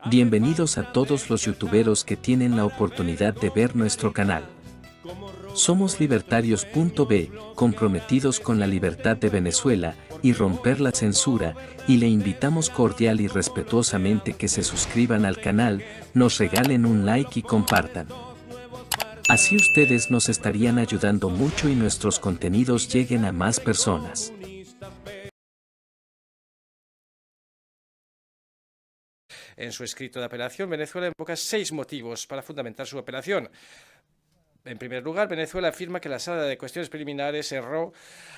Bienvenidos a todos los youtuberos que tienen la oportunidad de ver nuestro canal. Somos libertarios.b, comprometidos con la libertad de Venezuela y romper la censura, y le invitamos cordial y respetuosamente que se suscriban al canal, nos regalen un like y compartan. Así ustedes nos estarían ayudando mucho y nuestros contenidos lleguen a más personas. En su escrito de apelación, Venezuela invoca 6 motivos para fundamentar su apelación. En primer lugar, Venezuela afirma que la Sala de Cuestiones Preliminares erró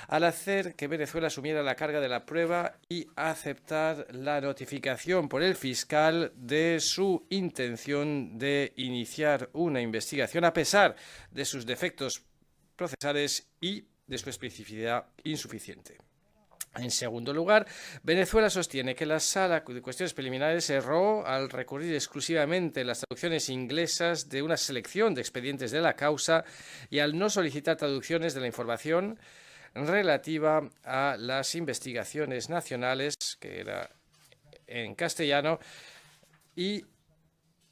al hacer que Venezuela asumiera la carga de la prueba y aceptar la notificación por el fiscal de su intención de iniciar una investigación a pesar de sus defectos procesales y de su especificidad insuficiente. En segundo lugar, Venezuela sostiene que la Sala de Cuestiones Preliminares erró al recurrir exclusivamente las traducciones inglesas de una selección de expedientes de la causa y al no solicitar traducciones de la información relativa a las investigaciones nacionales, que era en castellano, y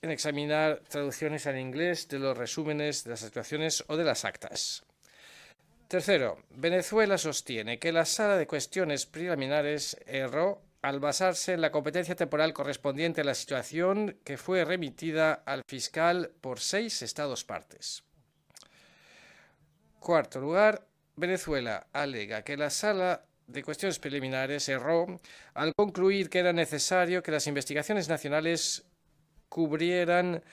en examinar traducciones al inglés de los resúmenes de las actuaciones o de las actas. Tercero, Venezuela sostiene que la Sala de Cuestiones Preliminares erró al basarse en la competencia temporal correspondiente a la situación que fue remitida al fiscal por 6 Estados partes. Cuarto lugar, Venezuela alega que la Sala de Cuestiones Preliminares erró al concluir que era necesario que las investigaciones nacionales cubrieran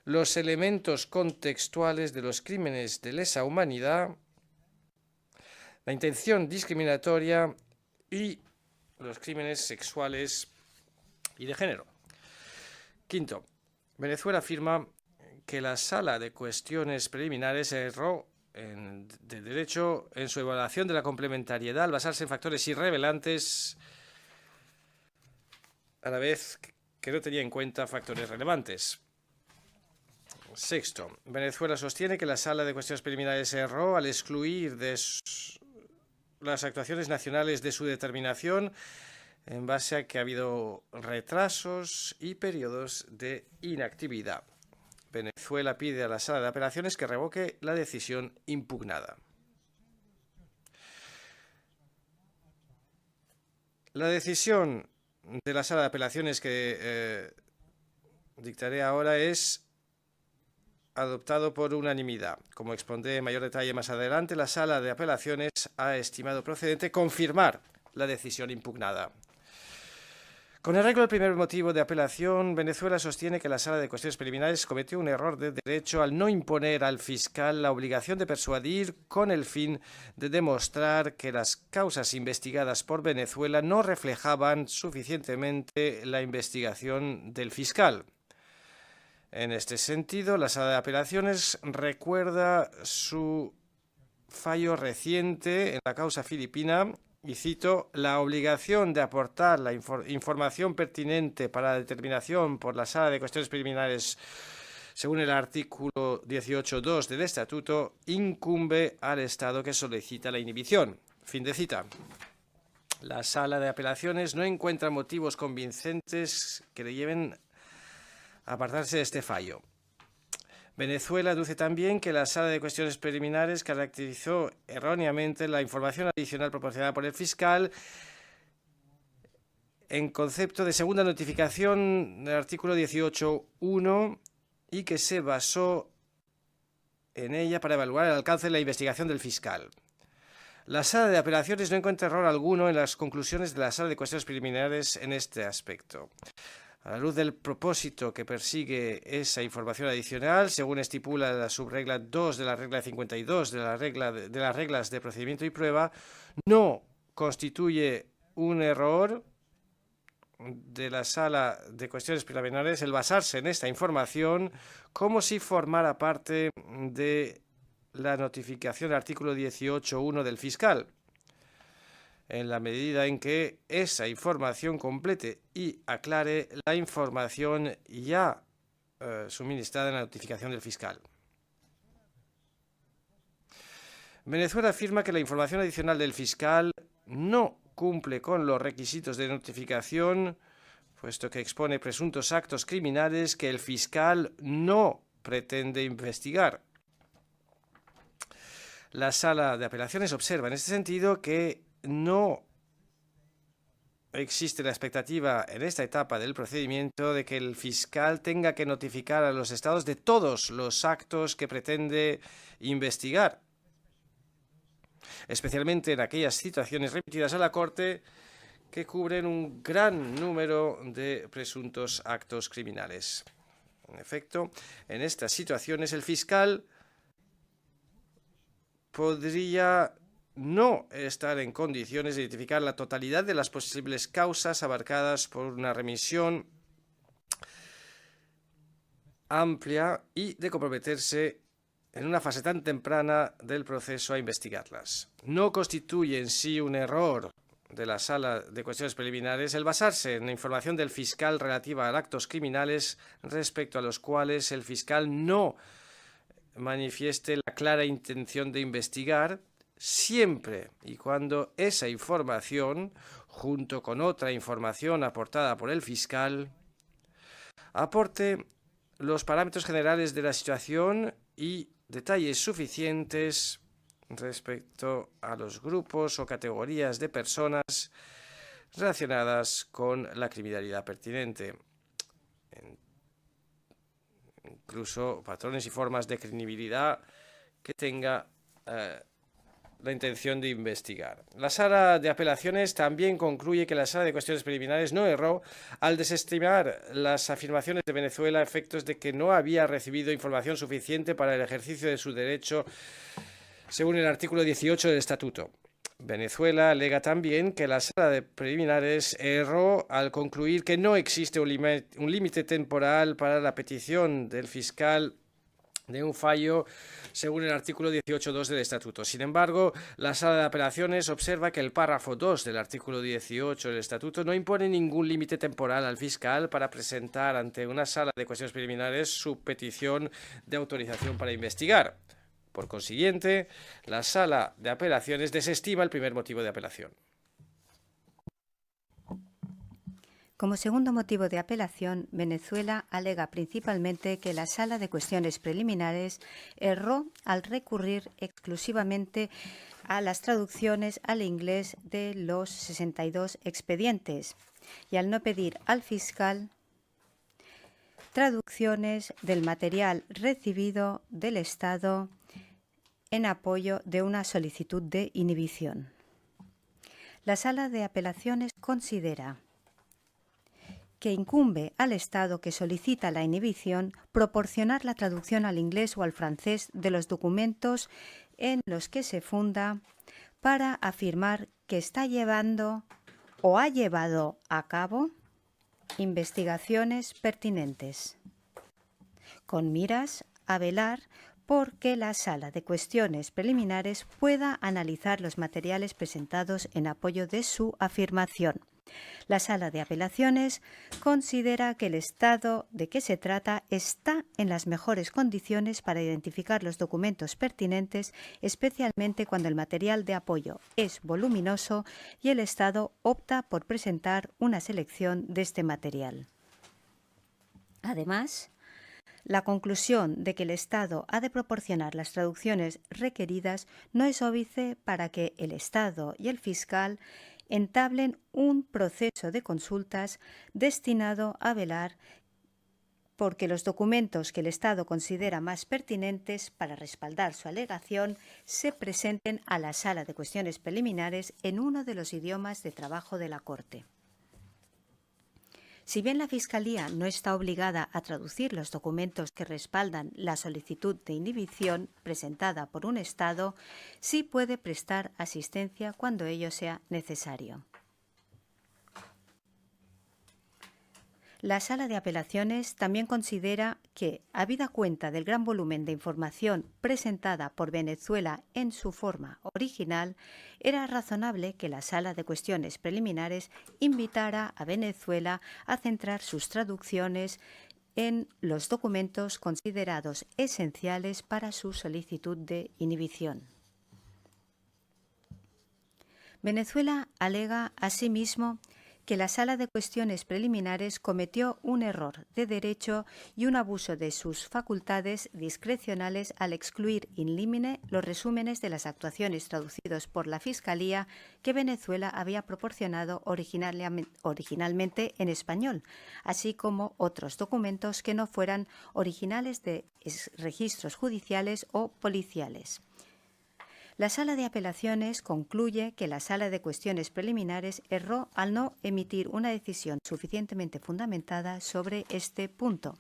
los elementos contextuales de los crímenes de lesa humanidad, la intención discriminatoria y los crímenes sexuales y de género. Quinto, Venezuela afirma que la Sala de Cuestiones Preliminares erró de derecho en su evaluación de la complementariedad al basarse en factores irrelevantes a la vez que no tenía en cuenta factores relevantes. Sexto, Venezuela sostiene que la Sala de Cuestiones Preliminares erró al excluir de las actuaciones nacionales de su determinación en base a que ha habido retrasos y periodos de inactividad. Venezuela pide a la Sala de Apelaciones que revoque la decisión impugnada. La decisión de la Sala de Apelaciones que dictaré ahora es adoptado por unanimidad. Como expondré en mayor detalle más adelante, la Sala de Apelaciones ha estimado procedente confirmar la decisión impugnada. Con arreglo al primer motivo de apelación, Venezuela sostiene que la Sala de Cuestiones Preliminares cometió un error de derecho al no imponer al fiscal la obligación de persuadir con el fin de demostrar que las causas investigadas por Venezuela no reflejaban suficientemente la investigación del fiscal. En este sentido, la Sala de Apelaciones recuerda su fallo reciente en la causa filipina y cito: la obligación de aportar la información pertinente para la determinación por la Sala de Cuestiones Preliminares según el artículo 18.2 del Estatuto incumbe al Estado que solicita la inhibición. Fin de cita. La Sala de Apelaciones no encuentra motivos convincentes que le lleven a apartarse de este fallo. Venezuela aduce también que la Sala de Cuestiones Preliminares caracterizó erróneamente la información adicional proporcionada por el fiscal en concepto de segunda notificación del artículo 18.1 y que se basó en ella para evaluar el alcance de la investigación del fiscal. La Sala de Apelaciones no encuentra error alguno en las conclusiones de la Sala de Cuestiones Preliminares en este aspecto. A la luz del propósito que persigue esa información adicional, según estipula la subregla 2 de la regla 52 de las reglas de procedimiento y prueba, no constituye un error de la Sala de Cuestiones Preliminares el basarse en esta información como si formara parte de la notificación del artículo 18.1 del fiscal, en la medida en que esa información complete y aclare la información ya suministrada en la notificación del fiscal. Venezuela afirma que la información adicional del fiscal no cumple con los requisitos de notificación puesto que expone presuntos actos criminales que el fiscal no pretende investigar. La Sala de Apelaciones observa en este sentido que no existe la expectativa en esta etapa del procedimiento de que el fiscal tenga que notificar a los estados de todos los actos que pretende investigar, especialmente en aquellas situaciones remitidas a la Corte que cubren un gran número de presuntos actos criminales. En efecto, en estas situaciones el fiscal podría no estar en condiciones de identificar la totalidad de las posibles causas abarcadas por una remisión amplia y de comprometerse en una fase tan temprana del proceso a investigarlas. No constituye en sí un error de la Sala de Cuestiones Preliminares el basarse en la información del fiscal relativa a actos criminales respecto a los cuales el fiscal no manifieste la clara intención de investigar, siempre y cuando esa información, junto con otra información aportada por el fiscal, aporte los parámetros generales de la situación y detalles suficientes respecto a los grupos o categorías de personas relacionadas con la criminalidad pertinente, incluso patrones y formas de criminalidad que tenga la intención de investigar. La Sala de Apelaciones también concluye que la Sala de Cuestiones Preliminares no erró al desestimar las afirmaciones de Venezuela a efectos de que no había recibido información suficiente para el ejercicio de su derecho según el artículo 18 del Estatuto. Venezuela alega también que la Sala de Preliminares erró al concluir que no existe un límite temporal para la petición del fiscal de un fallo según el artículo 18.2 del Estatuto. Sin embargo, la Sala de Apelaciones observa que el párrafo 2 del artículo 18 del Estatuto no impone ningún límite temporal al fiscal para presentar ante una Sala de Cuestiones Preliminares su petición de autorización para investigar. Por consiguiente, la Sala de Apelaciones desestima el primer motivo de apelación. Como segundo motivo de apelación, Venezuela alega principalmente que la Sala de Cuestiones Preliminares erró al recurrir exclusivamente a las traducciones al inglés de los 62 expedientes y al no pedir al fiscal traducciones del material recibido del Estado en apoyo de una solicitud de inhibición. La Sala de Apelaciones considera que incumbe al Estado que solicita la inhibición proporcionar la traducción al inglés o al francés de los documentos en los que se funda para afirmar que está llevando o ha llevado a cabo investigaciones pertinentes, con miras a velar porque la Sala de Cuestiones Preliminares pueda analizar los materiales presentados en apoyo de su afirmación. La Sala de Apelaciones considera que el Estado de que se trata está en las mejores condiciones para identificar los documentos pertinentes, especialmente cuando el material de apoyo es voluminoso y el Estado opta por presentar una selección de este material. Además, la conclusión de que el Estado ha de proporcionar las traducciones requeridas no es óbice para que el Estado y el fiscal entablen un proceso de consultas destinado a velar porque los documentos que el Estado considera más pertinentes para respaldar su alegación se presenten a la Sala de Cuestiones Preliminares en uno de los idiomas de trabajo de la Corte. Si bien la Fiscalía no está obligada a traducir los documentos que respaldan la solicitud de inhibición presentada por un Estado, sí puede prestar asistencia cuando ello sea necesario. La Sala de Apelaciones también considera que, habida cuenta del gran volumen de información presentada por Venezuela en su forma original, era razonable que la Sala de Cuestiones Preliminares invitara a Venezuela a centrar sus traducciones en los documentos considerados esenciales para su solicitud de inhibición. Venezuela alega asimismo que la Sala de Cuestiones Preliminares cometió un error de derecho y un abuso de sus facultades discrecionales al excluir in limine los resúmenes de las actuaciones traducidos por la Fiscalía que Venezuela había proporcionado originalmente en español, así como otros documentos que no fueran originales de registros judiciales o policiales. La Sala de Apelaciones concluye que la Sala de Cuestiones Preliminares erró al no emitir una decisión suficientemente fundamentada sobre este punto.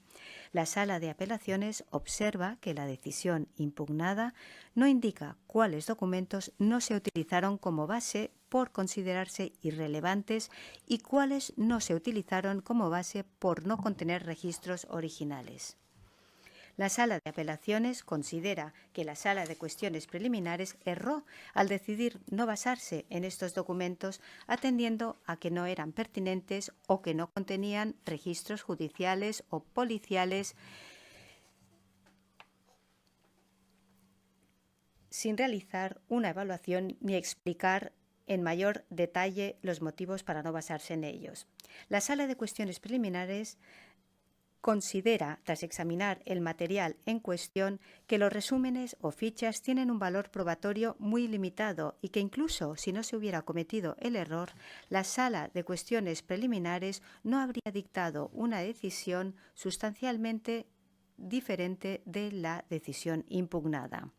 La Sala de Apelaciones observa que la decisión impugnada no indica cuáles documentos no se utilizaron como base por considerarse irrelevantes y cuáles no se utilizaron como base por no contener registros originales. La Sala de Apelaciones considera que la Sala de Cuestiones Preliminares erró al decidir no basarse en estos documentos atendiendo a que no eran pertinentes o que no contenían registros judiciales o policiales sin realizar una evaluación ni explicar en mayor detalle los motivos para no basarse en ellos. La Sala de Cuestiones Preliminares considera, tras examinar el material en cuestión, que los resúmenes o fichas tienen un valor probatorio muy limitado y que incluso si no se hubiera cometido el error, la Sala de Cuestiones Preliminares no habría dictado una decisión sustancialmente diferente de la decisión impugnada.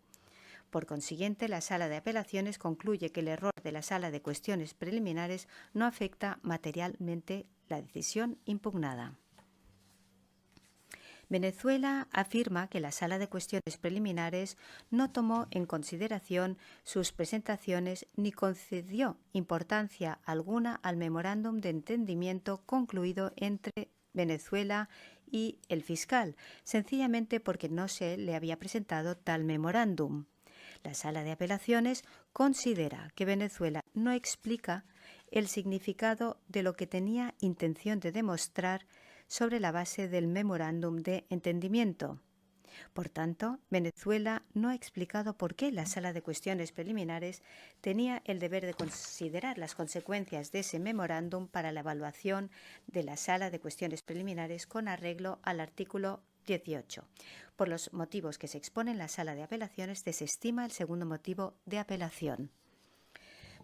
Por consiguiente, la Sala de Apelaciones concluye que el error de la Sala de Cuestiones Preliminares no afecta materialmente la decisión impugnada. Venezuela afirma que la Sala de Cuestiones Preliminares no tomó en consideración sus presentaciones ni concedió importancia alguna al memorándum de entendimiento concluido entre Venezuela y el fiscal, sencillamente porque no se le había presentado tal memorándum. La Sala de Apelaciones considera que Venezuela no explica el significado de lo que tenía intención de demostrar sobre la base del memorándum de entendimiento. Por tanto, Venezuela no ha explicado por qué la Sala de Cuestiones Preliminares tenía el deber de considerar las consecuencias de ese memorándum para la evaluación de la Sala de Cuestiones Preliminares con arreglo al artículo 18. Por los motivos que se exponen, la Sala de Apelaciones desestima el segundo motivo de apelación.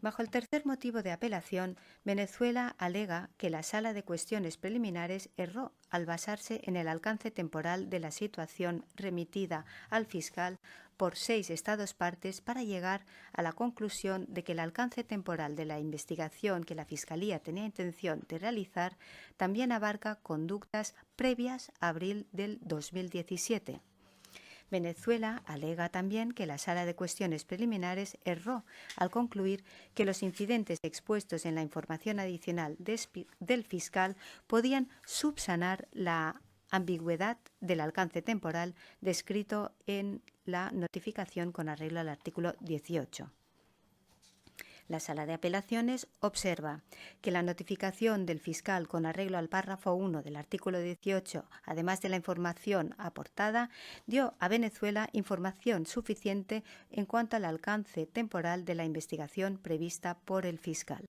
Bajo el tercer motivo de apelación, Venezuela alega que la Sala de Cuestiones Preliminares erró al basarse en el alcance temporal de la situación remitida al fiscal por 6 Estados partes para llegar a la conclusión de que el alcance temporal de la investigación que la Fiscalía tenía intención de realizar también abarca conductas previas a abril del 2017. Venezuela alega también que la Sala de Cuestiones Preliminares erró al concluir que los incidentes expuestos en la información adicional del fiscal podían subsanar la ambigüedad del alcance temporal descrito en la notificación con arreglo al artículo 18. La Sala de Apelaciones observa que la notificación del fiscal con arreglo al párrafo 1 del artículo 18, además de la información aportada, dio a Venezuela información suficiente en cuanto al alcance temporal de la investigación prevista por el fiscal.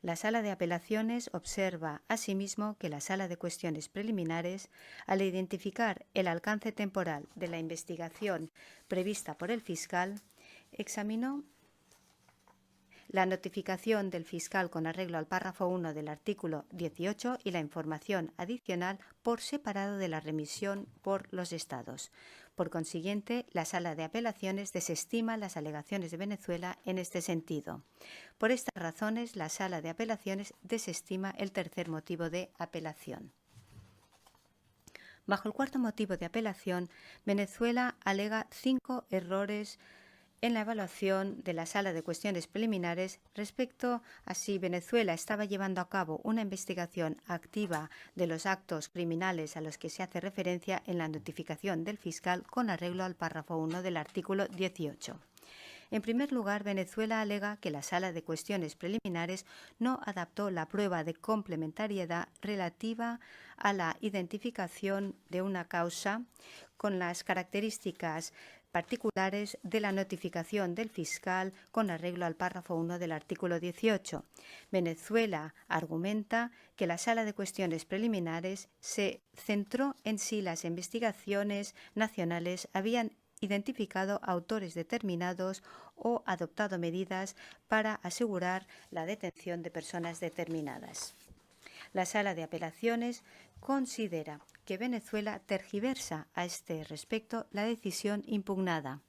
La Sala de Apelaciones observa asimismo que la Sala de Cuestiones Preliminares, al identificar el alcance temporal de la investigación prevista por el fiscal, examinó la notificación del fiscal con arreglo al párrafo 1 del artículo 18 y la información adicional por separado de la remisión por los Estados. Por consiguiente, la Sala de Apelaciones desestima las alegaciones de Venezuela en este sentido. Por estas razones, la Sala de Apelaciones desestima el tercer motivo de apelación. Bajo el cuarto motivo de apelación, Venezuela alega 5 errores en la evaluación de la Sala de Cuestiones Preliminares respecto a si Venezuela estaba llevando a cabo una investigación activa de los actos criminales a los que se hace referencia en la notificación del fiscal con arreglo al párrafo 1 del artículo 18. En primer lugar, Venezuela alega que la Sala de Cuestiones Preliminares no adaptó la prueba de complementariedad relativa a la identificación de una causa con las características particulares de la notificación del fiscal con arreglo al párrafo 1 del artículo 18. Venezuela argumenta que la Sala de Cuestiones Preliminares se centró en si las investigaciones nacionales habían identificado autores determinados o adoptado medidas para asegurar la detención de personas determinadas. La Sala de Apelaciones considera que Venezuela tergiversa a este respecto la decisión impugnada.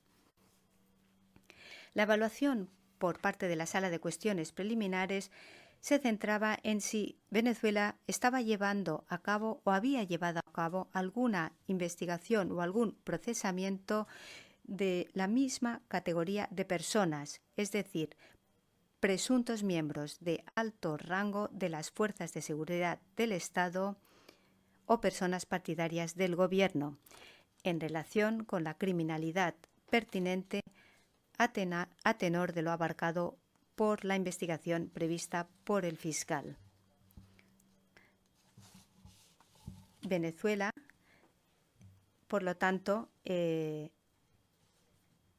La evaluación por parte de la Sala de Cuestiones Preliminares se centraba en si Venezuela estaba llevando a cabo o había llevado a cabo alguna investigación o algún procesamiento de la misma categoría de personas, es decir, presuntos miembros de alto rango de las fuerzas de seguridad del Estado o personas partidarias del Gobierno, en relación con la criminalidad pertinente a tenor de lo abarcado por la investigación prevista por el fiscal. Venezuela, por lo tanto,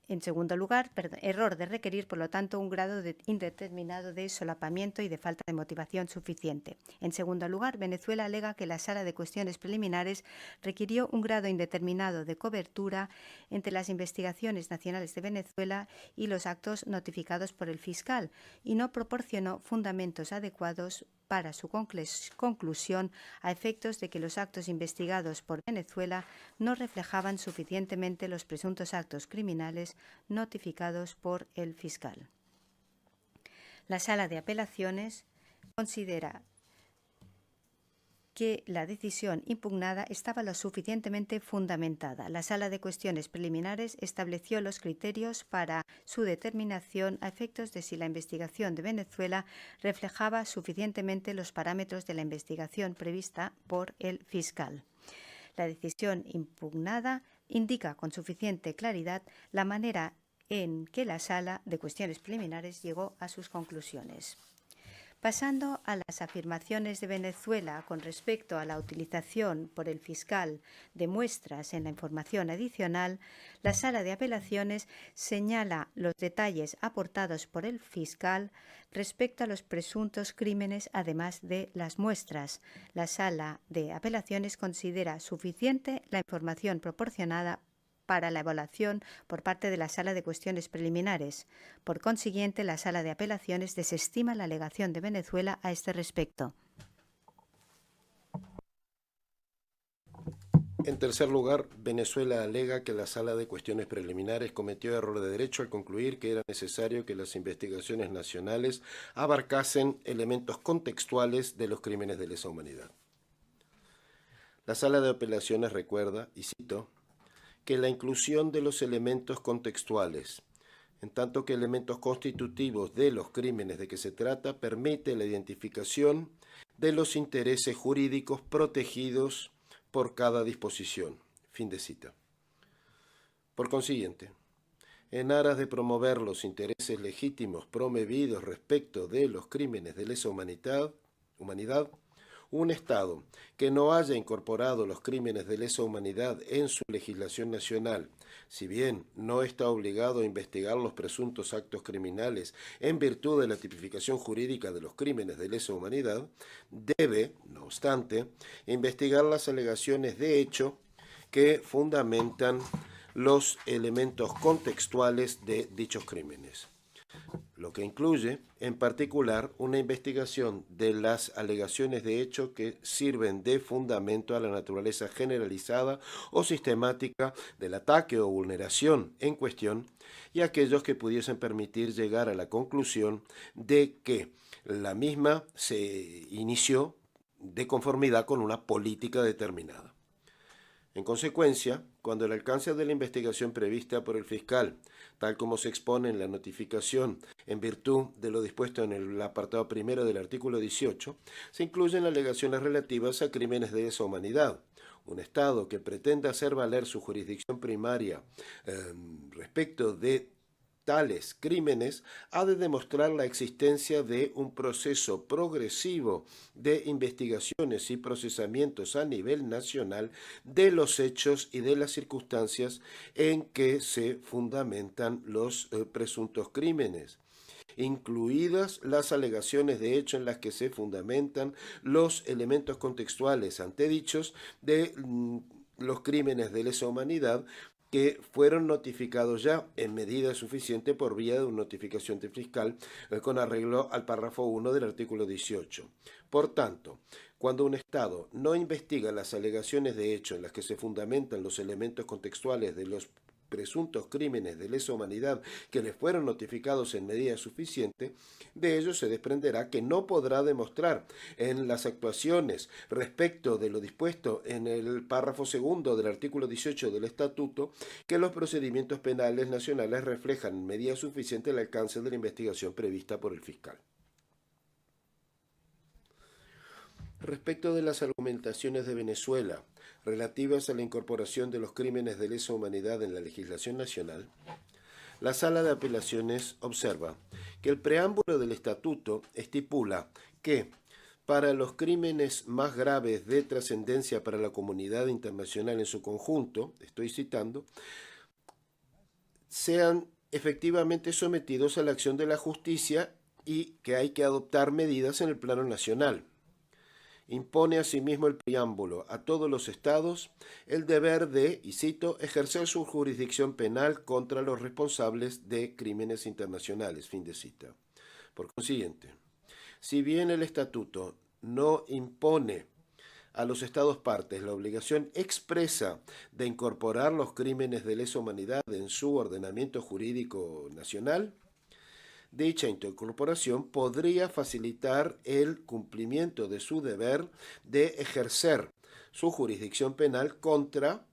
en segundo lugar, error de requerir, por lo tanto, un grado indeterminado de solapamiento y de falta de motivación suficiente. En segundo lugar, Venezuela alega que la Sala de Cuestiones Preliminares requirió un grado indeterminado de cobertura entre las investigaciones nacionales de Venezuela y los actos notificados por el fiscal y no proporcionó fundamentos adecuados para su conclusión a efectos de que los actos investigados por Venezuela no reflejaban suficientemente los presuntos actos criminales notificados por el fiscal. La Sala de Apelaciones considera que la decisión impugnada estaba lo suficientemente fundamentada. La Sala de Cuestiones Preliminares estableció los criterios para su determinación a efectos de si la investigación de Venezuela reflejaba suficientemente los parámetros de la investigación prevista por el fiscal. La decisión impugnada indica con suficiente claridad la manera en que la Sala de Cuestiones Preliminares llegó a sus conclusiones. Pasando a las afirmaciones de Venezuela con respecto a la utilización por el fiscal de muestras en la información adicional, la Sala de Apelaciones señala los detalles aportados por el fiscal respecto a los presuntos crímenes, además de las muestras. La Sala de Apelaciones considera suficiente la información proporcionada para la evaluación por parte de la Sala de Cuestiones Preliminares. Por consiguiente, la Sala de Apelaciones desestima la alegación de Venezuela a este respecto. En tercer lugar, Venezuela alega que la Sala de Cuestiones Preliminares cometió error de derecho al concluir que era necesario que las investigaciones nacionales abarcasen elementos contextuales de los crímenes de lesa humanidad. La Sala de Apelaciones recuerda, y cito, que la inclusión de los elementos contextuales, en tanto que elementos constitutivos de los crímenes de que se trata, permite la identificación de los intereses jurídicos protegidos por cada disposición. Fin de cita. Por consiguiente, en aras de promover los intereses legítimos promovidos respecto de los crímenes de lesa humanidad, un Estado que no haya incorporado los crímenes de lesa humanidad en su legislación nacional, si bien no está obligado a investigar los presuntos actos criminales en virtud de la tipificación jurídica de los crímenes de lesa humanidad, debe, no obstante, investigar las alegaciones de hecho que fundamentan los elementos contextuales de dichos crímenes, lo que incluye, en particular, una investigación de las alegaciones de hecho que sirven de fundamento a la naturaleza generalizada o sistemática del ataque o vulneración en cuestión y aquellos que pudiesen permitir llegar a la conclusión de que la misma se inició de conformidad con una política determinada. En consecuencia, cuando el alcance de la investigación prevista por el fiscal, tal como se expone en la notificación en virtud de lo dispuesto en el apartado primero del artículo 18, se incluyen alegaciones relativas a crímenes de lesa humanidad. Un Estado que pretenda hacer valer su jurisdicción primaria respecto de tales crímenes, ha de demostrar la existencia de un proceso progresivo de investigaciones y procesamientos a nivel nacional de los hechos y de las circunstancias en que se fundamentan los presuntos crímenes, incluidas las alegaciones de hecho en las que se fundamentan los elementos contextuales antedichos de los crímenes de lesa humanidad que fueron notificados ya en medida suficiente por vía de una notificación de fiscal con arreglo al párrafo 1 del artículo 18. Por tanto, cuando un Estado no investiga las alegaciones de hecho en las que se fundamentan los elementos contextuales de los presuntos crímenes de lesa humanidad que les fueron notificados en medida suficiente, de ello se desprenderá que no podrá demostrar en las actuaciones respecto de lo dispuesto en el párrafo segundo del artículo 18 del Estatuto que los procedimientos penales nacionales reflejan en medida suficiente el alcance de la investigación prevista por el fiscal. Respecto de las argumentaciones de Venezuela relativas a la incorporación de los crímenes de lesa humanidad en la legislación nacional, la Sala de Apelaciones observa que el preámbulo del Estatuto estipula que para los crímenes más graves de trascendencia para la comunidad internacional en su conjunto, estoy citando, sean efectivamente sometidos a la acción de la justicia y que hay que adoptar medidas en el plano nacional. Impone asimismo el preámbulo a todos los estados el deber de, y cito, ejercer su jurisdicción penal contra los responsables de crímenes internacionales, fin de cita. Por consiguiente, si bien el estatuto no impone a los estados partes la obligación expresa de incorporar los crímenes de lesa humanidad en su ordenamiento jurídico nacional, dicha incorporación podría facilitar el cumplimiento de su deber de ejercer su jurisdicción penal contra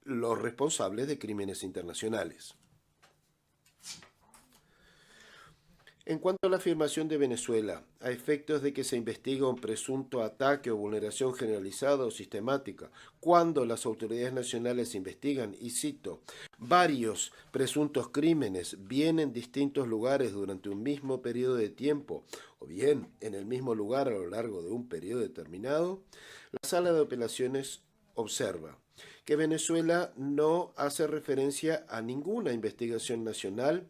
los responsables de crímenes internacionales. En cuanto a la afirmación de Venezuela, a efectos de que se investiga un presunto ataque o vulneración generalizada o sistemática, cuando las autoridades nacionales investigan, y cito, varios presuntos crímenes, bien en distintos lugares durante un mismo periodo de tiempo, o bien en el mismo lugar a lo largo de un periodo determinado, la Sala de Apelaciones observa que Venezuela no hace referencia a ninguna investigación nacional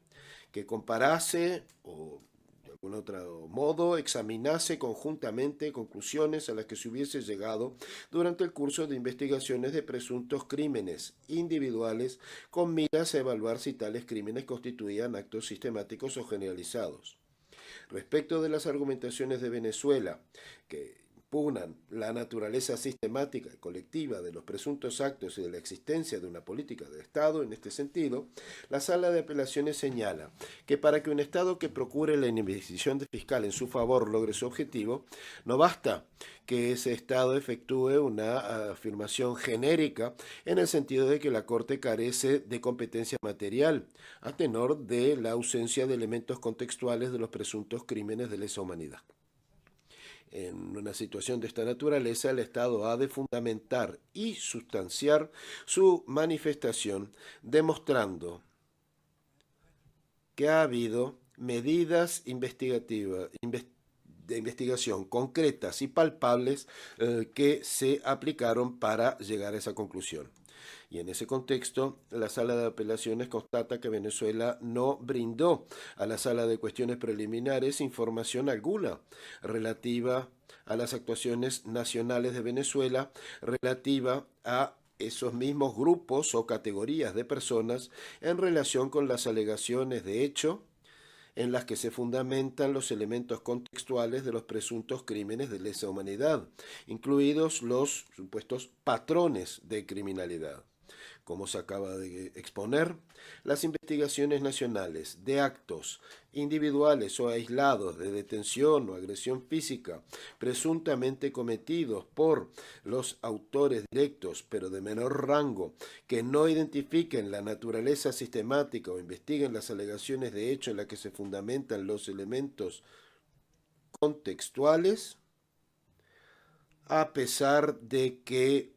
que comparase o de algún otro modo examinase conjuntamente conclusiones a las que se hubiese llegado durante el curso de investigaciones de presuntos crímenes individuales con miras a evaluar si tales crímenes constituían actos sistemáticos o generalizados. Respecto de las argumentaciones de Venezuela, que impugnan la naturaleza sistemática y colectiva de los presuntos actos y de la existencia de una política de Estado, en este sentido, la Sala de Apelaciones señala que para que un Estado que procure la inhibición fiscal en su favor logre su objetivo, no basta que ese Estado efectúe una afirmación genérica en el sentido de que la Corte carece de competencia material, a tenor de la ausencia de elementos contextuales de los presuntos crímenes de lesa humanidad. En una situación de esta naturaleza, el Estado ha de fundamentar y sustanciar su manifestación, demostrando que ha habido medidas de investigación concretas y palpables que se aplicaron para llegar a esa conclusión. Y en ese contexto, la Sala de Apelaciones constata que Venezuela no brindó a la Sala de Cuestiones Preliminares información alguna relativa a las actuaciones nacionales de Venezuela, relativa a esos mismos grupos o categorías de personas en relación con las alegaciones de hecho en las que se fundamentan los elementos contextuales de los presuntos crímenes de lesa humanidad, incluidos los supuestos patrones de criminalidad. Como se acaba de exponer, las investigaciones nacionales de actos individuales o aislados de detención o agresión física presuntamente cometidos por los autores directos pero de menor rango que no identifiquen la naturaleza sistemática o investiguen las alegaciones de hecho en las que se fundamentan los elementos contextuales, a pesar de que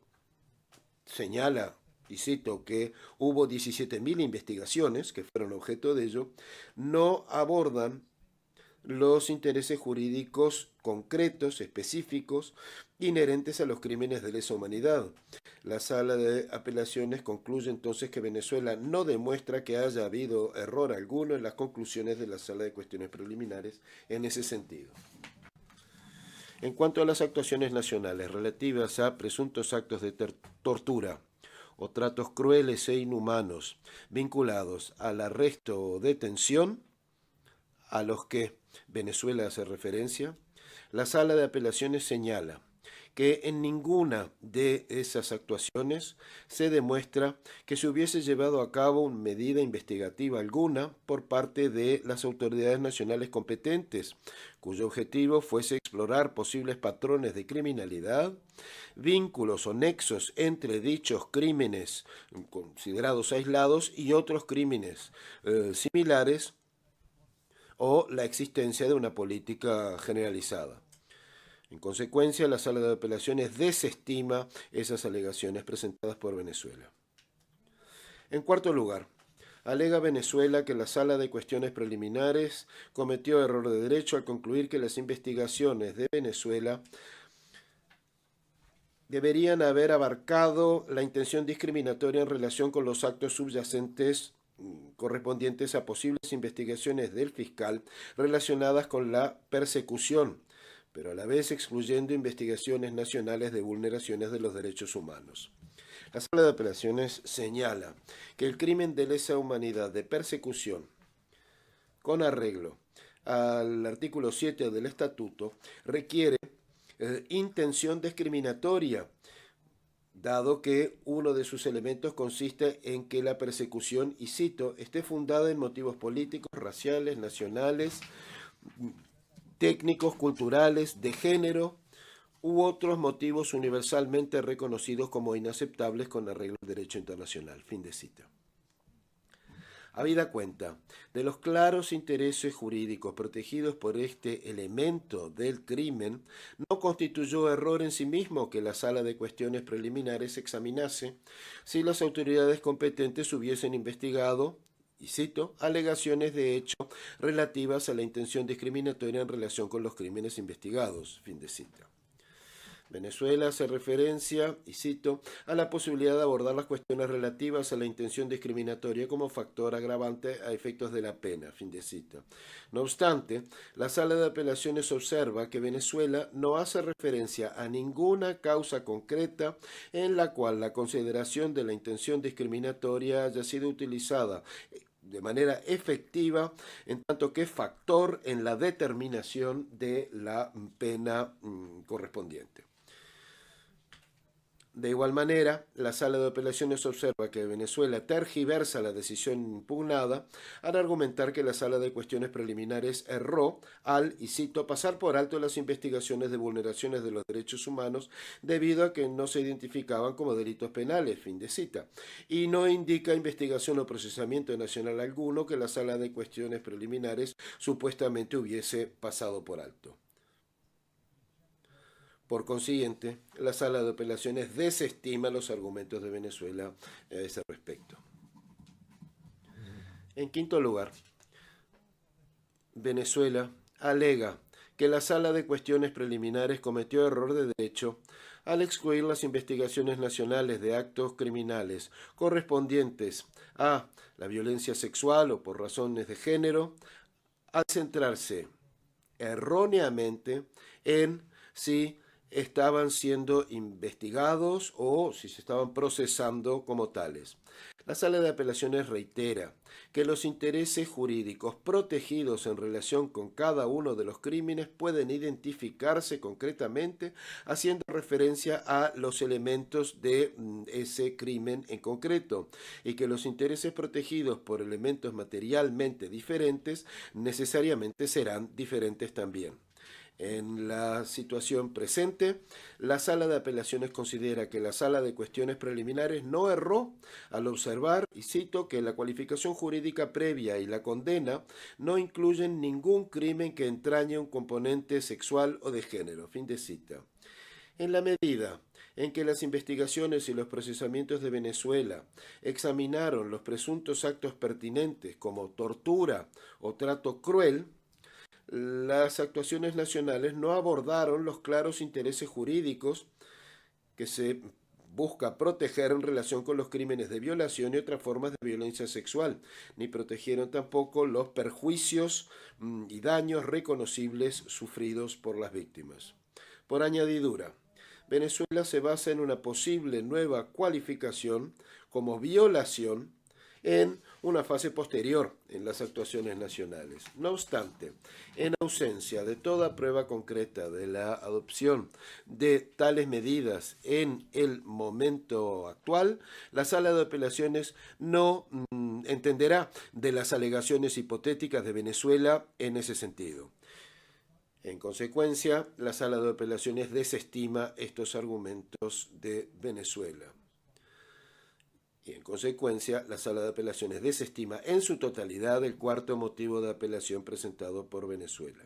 señala y cito que hubo 17.000 investigaciones que fueron objeto de ello, no abordan los intereses jurídicos concretos, específicos, inherentes a los crímenes de lesa humanidad. La Sala de Apelaciones concluye entonces que Venezuela no demuestra que haya habido error alguno en las conclusiones de la Sala de Cuestiones Preliminares en ese sentido. En cuanto a las actuaciones nacionales relativas a presuntos actos de tortura o tratos crueles e inhumanos vinculados al arresto o detención, a los que Venezuela hace referencia, la Sala de Apelaciones señala que en ninguna de esas actuaciones se demuestra que se hubiese llevado a cabo una medida investigativa alguna por parte de las autoridades nacionales competentes, cuyo objetivo fuese explorar posibles patrones de criminalidad, vínculos o nexos entre dichos crímenes considerados aislados y otros crímenes similares, o la existencia de una política generalizada. En consecuencia, la Sala de Apelaciones desestima esas alegaciones presentadas por Venezuela. En cuarto lugar, alega Venezuela que la Sala de Cuestiones Preliminares cometió error de derecho al concluir que las investigaciones de Venezuela deberían haber abarcado la intención discriminatoria en relación con los actos subyacentes correspondientes a posibles investigaciones del fiscal relacionadas con la persecución, pero a la vez excluyendo investigaciones nacionales de vulneraciones de los derechos humanos. La Sala de Apelaciones señala que el crimen de lesa humanidad de persecución, con arreglo al artículo 7 del Estatuto, requiere intención discriminatoria, dado que uno de sus elementos consiste en que la persecución, y cito, esté fundada en motivos políticos, raciales, nacionales, técnicos, culturales, de género, u otros motivos universalmente reconocidos como inaceptables con arreglo al derecho internacional. Fin de cita. Habida cuenta de los claros intereses jurídicos protegidos por este elemento del crimen, no constituyó error en sí mismo que la Sala de Cuestiones Preliminares examinase si las autoridades competentes hubiesen investigado, y cito, alegaciones de hecho relativas a la intención discriminatoria en relación con los crímenes investigados. Fin de cita. Venezuela hace referencia, y cito, a la posibilidad de abordar las cuestiones relativas a la intención discriminatoria como factor agravante a efectos de la pena. Fin de cita. No obstante, la Sala de Apelaciones observa que Venezuela no hace referencia a ninguna causa concreta en la cual la consideración de la intención discriminatoria haya sido utilizada de manera efectiva en tanto que factor en la determinación de la pena correspondiente. De igual manera, la Sala de Apelaciones observa que Venezuela tergiversa la decisión impugnada al argumentar que la Sala de Cuestiones Preliminares erró al, y cito, pasar por alto las investigaciones de vulneraciones de los derechos humanos debido a que no se identificaban como delitos penales, fin de cita, y no indica investigación o procesamiento nacional alguno que la Sala de Cuestiones Preliminares supuestamente hubiese pasado por alto. Por consiguiente, la Sala de Apelaciones desestima los argumentos de Venezuela a ese respecto. En quinto lugar, Venezuela alega que la Sala de Cuestiones Preliminares cometió error de derecho al excluir las investigaciones nacionales de actos criminales correspondientes a la violencia sexual o por razones de género, al centrarse erróneamente en si estaban siendo investigados o si se estaban procesando como tales. La Sala de Apelaciones reitera que los intereses jurídicos protegidos en relación con cada uno de los crímenes pueden identificarse concretamente haciendo referencia a los elementos de ese crimen en concreto y que los intereses protegidos por elementos materialmente diferentes necesariamente serán diferentes también. En la situación presente, la Sala de Apelaciones considera que la Sala de Cuestiones Preliminares no erró al observar, y cito, que la cualificación jurídica previa y la condena no incluyen ningún crimen que entrañe un componente sexual o de género. Fin de cita. En la medida en que las investigaciones y los procesamientos de Venezuela examinaron los presuntos actos pertinentes como tortura o trato cruel, las actuaciones nacionales no abordaron los claros intereses jurídicos que se busca proteger en relación con los crímenes de violación y otras formas de violencia sexual, ni protegieron tampoco los perjuicios y daños reconocibles sufridos por las víctimas. Por añadidura, Venezuela se basa en una posible nueva cualificación como violación en una fase posterior en las actuaciones nacionales. No obstante, en ausencia de toda prueba concreta de la adopción de tales medidas en el momento actual, la Sala de Apelaciones no entenderá de las alegaciones hipotéticas de Venezuela en ese sentido. En consecuencia, la Sala de Apelaciones desestima estos argumentos de Venezuela. Y en consecuencia, la Sala de Apelaciones desestima en su totalidad el cuarto motivo de apelación presentado por Venezuela.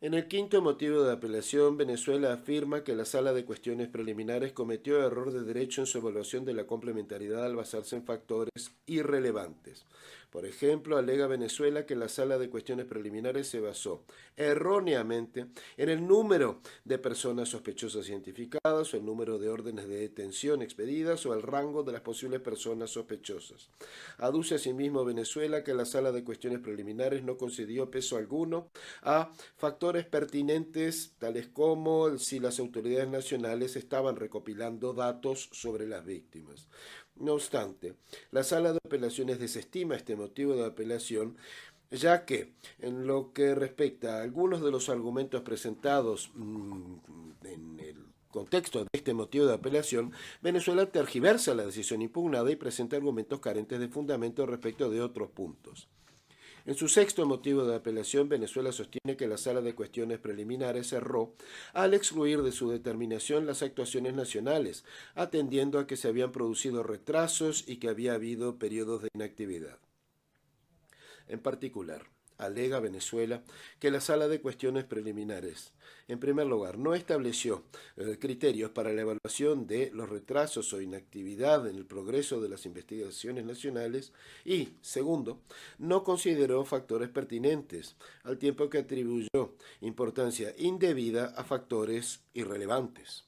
En el quinto motivo de apelación, Venezuela afirma que la Sala de Cuestiones Preliminares cometió error de derecho en su evaluación de la complementariedad al basarse en factores irrelevantes. Por ejemplo, alega Venezuela que la Sala de Cuestiones Preliminares se basó erróneamente en el número de personas sospechosas identificadas o el número de órdenes de detención expedidas o el rango de las posibles personas sospechosas. Aduce asimismo Venezuela que la Sala de Cuestiones Preliminares no concedió peso alguno a factores pertinentes tales como si las autoridades nacionales estaban recopilando datos sobre las víctimas. No obstante, la Sala de Apelaciones desestima este motivo de apelación, ya que, en lo que respecta a algunos de los argumentos presentados en el contexto de este motivo de apelación, Venezuela tergiversa la decisión impugnada y presenta argumentos carentes de fundamento respecto de otros puntos. En su sexto motivo de apelación, Venezuela sostiene que la Sala de Cuestiones Preliminares erró al excluir de su determinación las actuaciones nacionales, atendiendo a que se habían producido retrasos y que había habido periodos de inactividad. En particular, alega Venezuela que la Sala de Cuestiones Preliminares, en primer lugar, no estableció criterios para la evaluación de los retrasos o inactividad en el progreso de las investigaciones nacionales y, segundo, no consideró factores pertinentes, al tiempo que atribuyó importancia indebida a factores irrelevantes.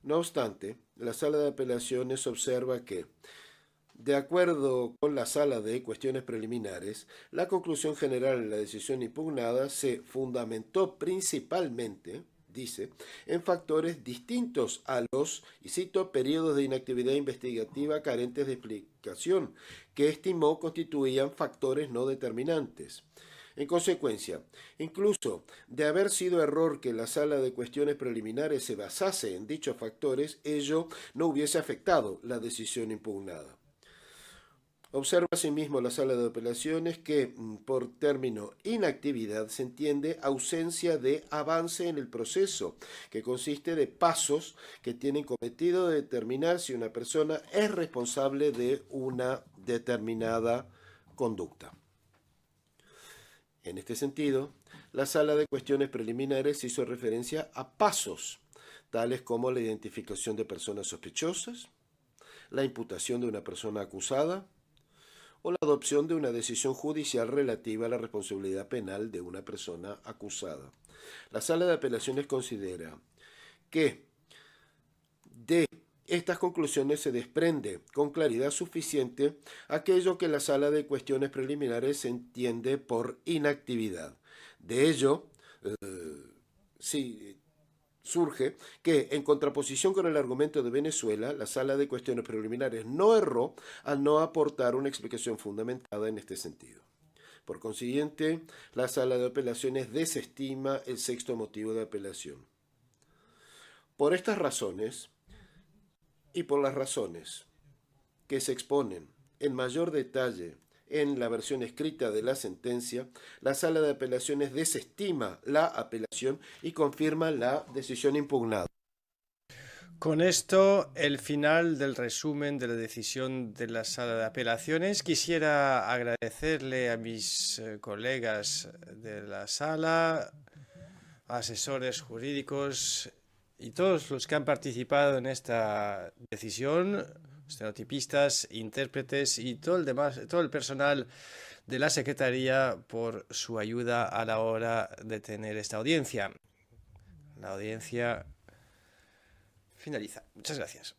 No obstante, la Sala de Apelaciones observa que, de acuerdo con la Sala de Cuestiones Preliminares, la conclusión general en la decisión impugnada se fundamentó principalmente, dice, en factores distintos a los, y cito, periodos de inactividad investigativa carentes de explicación, que estimó constituían factores no determinantes. En consecuencia, incluso de haber sido error que la Sala de Cuestiones Preliminares se basase en dichos factores, ello no hubiese afectado la decisión impugnada. Observa asimismo la Sala de Apelaciones que, por término inactividad, se entiende ausencia de avance en el proceso, que consiste de pasos que tienen cometido de determinar si una persona es responsable de una determinada conducta. En este sentido, la Sala de Cuestiones Preliminares hizo referencia a pasos, tales como la identificación de personas sospechosas, la imputación de una persona acusada, o la adopción de una decisión judicial relativa a la responsabilidad penal de una persona acusada. La Sala de Apelaciones considera que de estas conclusiones se desprende con claridad suficiente aquello que la Sala de Cuestiones Preliminares entiende por inactividad. De ello, surge que, en contraposición con el argumento de Venezuela, la Sala de Cuestiones Preliminares no erró al no aportar una explicación fundamentada en este sentido. Por consiguiente, la Sala de Apelaciones desestima el sexto motivo de apelación. Por estas razones, y por las razones que se exponen en mayor detalle en la versión escrita de la sentencia, la Sala de Apelaciones desestima la apelación y confirma la decisión impugnada. Con esto, el final del resumen de la decisión de la Sala de Apelaciones. Quisiera agradecerle a mis colegas de la Sala, asesores jurídicos y todos los que han participado en esta decisión, estenotipistas, intérpretes y todo el personal de la Secretaría por su ayuda a la hora de tener esta audiencia. La audiencia finaliza. Muchas gracias.